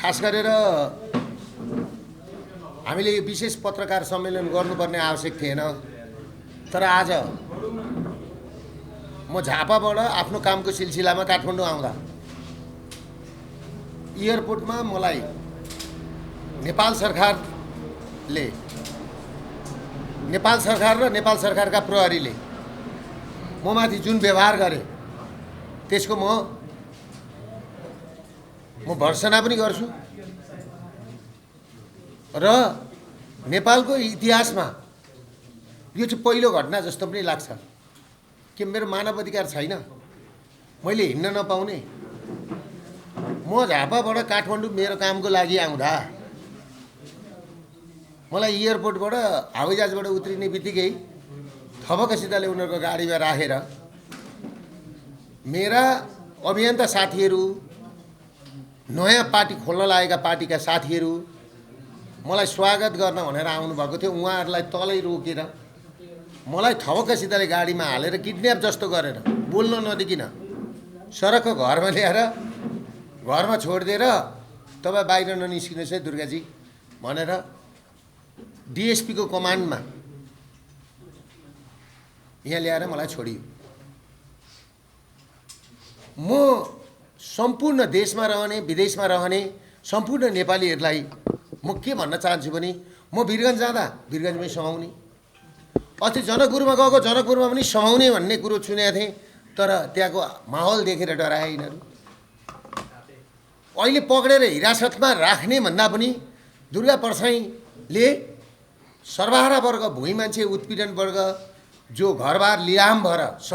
खास गरेर हामीले यो विशेष पत्रकार सम्मेलन गर्नुपर्ने आवश्यक थिएन, तर आज म झापाबाट आफ्नो कामको सिलसिलामा काठमाडौँ आउँदा एयरपोर्टमा मलाई नेपाल सरकार र नेपाल सरकारका प्रहरीले ममाथि जुन व्यवहार गरे त्यसको म भर्त्सना पनि गर्छु र नेपालको इतिहासमा यो चाहिँ पहिलो घटना जस्तो पनि लाग्छ कि मेरो मानव अधिकार छैन, मैले हिँड्न नपाउने। म झापाबाट काठमाडौँ मेरो कामको लागि आउँदा मलाई एयरपोर्टबाट हवाईजहाजबाट उत्रिने बित्तिकै थपकसितले उनीहरूको गाडीमा राखेर मेरा अभियन्ता साथीहरू, नयाँ पार्टी खोल्न लागेका पार्टीका साथीहरू मलाई स्वागत गर्न भनेर आउनुभएको थियो। उहाँहरूलाई तलै रोकेर मलाई थपकसितले गाडीमा हालेर किडन्याप जस्तो गरेर बोल्न नदिकिन सडकको घरमा ल्याएर घरमा छोडिदिएर तपाईँ बाहिर ननिस्किनुहोस् है दुर्गाजी भनेर डिएसपीको कमान्डमा यहाँ ल्याएर मलाई छोडियो। म सम्पूर्ण देशमा रहने विदेशमा रहने सम्पूर्ण नेपालीहरूलाई म के भन्न चाहन्छु भने म वीरगञ्ज जाँदा वीरगञ्जमै समाउने, अस्ति जनकपुरमा गएको जनकपुरमा पनि समाउने भन्ने कुरो सुनेको थिएँ, तर त्यहाँको माहौल देखेर डराए यिनीहरू। अहिले पक्रेर हिरासतमा राख्ने भन्दा पनि दुर्गा परसाईले सर्वहारा वर्ग, भुइँ मान्छे, उत्पीडन वर्ग जो घरबार लिलाम भएर